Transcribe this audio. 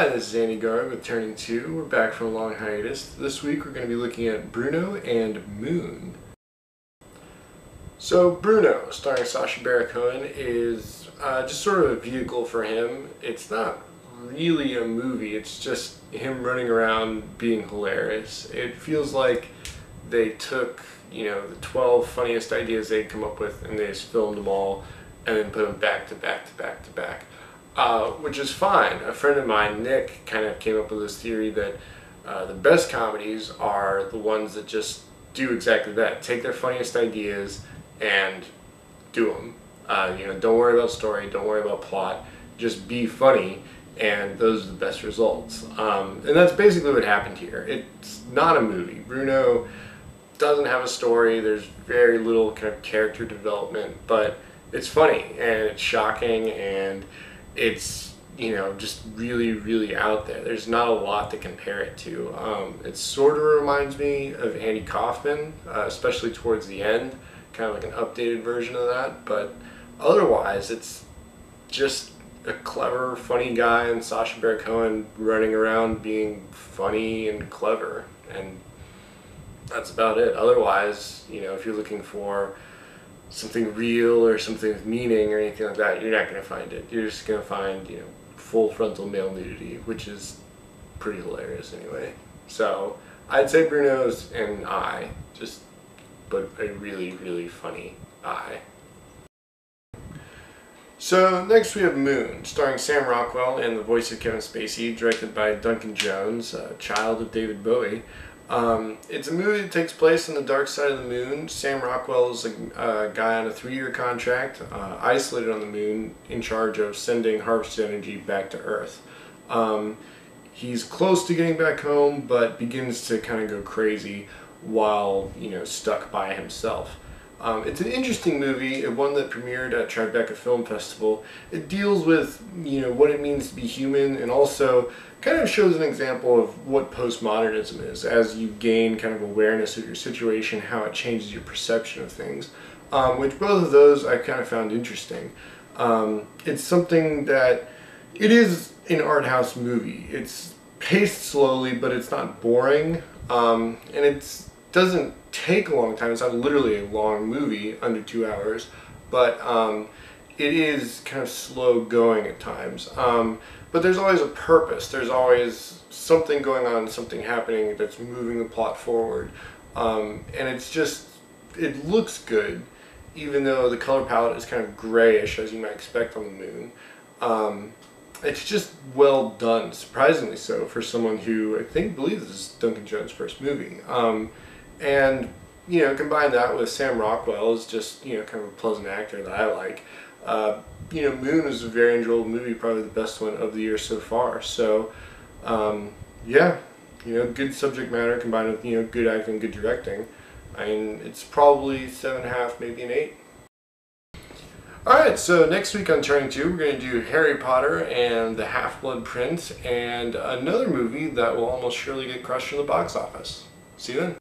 Hi, this is Andy Garg with Turning 2. We're back from a long hiatus. This week we're going to be looking at Brüno and Moon. So Brüno, starring Sacha Baron Cohen, is just sort of a vehicle for him. It's not really a movie, it's just him running around being hilarious. It feels like they took, the 12 funniest ideas they'd come up with and they just filmed them all and then put them back to back to back to back. Which is fine. A friend of mine, Nick, kind of came up with this theory that the best comedies are the ones that just do exactly that. Take their funniest ideas and do them. Don't worry about story, don't worry about plot, just be funny, and those are the best results. And that's basically what happened here. It's not a movie. Brüno doesn't have a story, there's very little kind of character development, but it's funny, and it's shocking, and it's, just really, really out there. There's not a lot to compare it to. It sort of reminds me of Andy Kaufman, especially towards the end, kind of like an updated version of that, but otherwise it's just a clever, funny guy and Sacha Baron Cohen running around being funny and clever, and that's about it. Otherwise, if you're looking for something real or something with meaning or anything like that, you're not going to find it. You're just going to find, full frontal male nudity, which is pretty hilarious anyway. So I'd say Brüno's an eye, but a really, really funny eye. So next we have Moon, starring Sam Rockwell and the voice of Kevin Spacey, directed by Duncan Jones, a child of David Bowie. It's a movie that takes place on the dark side of the moon. Sam Rockwell is a guy on a 3-year contract, isolated on the moon, in charge of sending harvested energy back to Earth. He's close to getting back home, but begins to kind of go crazy while, stuck by himself. It's an interesting movie, one that premiered at Tribeca Film Festival. It deals with, what it means to be human, and also kind of shows an example of what postmodernism is as you gain kind of awareness of your situation, how it changes your perception of things, which both of those I kind of found interesting. It's something that, it is an art house movie. It's paced slowly, but it's not boring, and it doesn't take a long time. It's not literally a long movie, under 2 hours, but it is kind of slow going at times. But there's always a purpose. There's always something going on, something happening that's moving the plot forward. And it looks good, even though the color palette is kind of grayish, as you might expect on the moon. It's just well done, surprisingly so, for someone who I think believes this is Duncan Jones' first movie. And combine that with Sam Rockwell as just, kind of a pleasant actor that I like. Moon is a very enjoyable movie, probably the best one of the year so far. So, good subject matter combined with, good acting, good directing. I mean, it's probably 7.5, maybe an 8. Alright, so next week on Turning 2, we're going to do Harry Potter and the Half-Blood Prince, and another movie that will almost surely get crushed in the box office. See you then.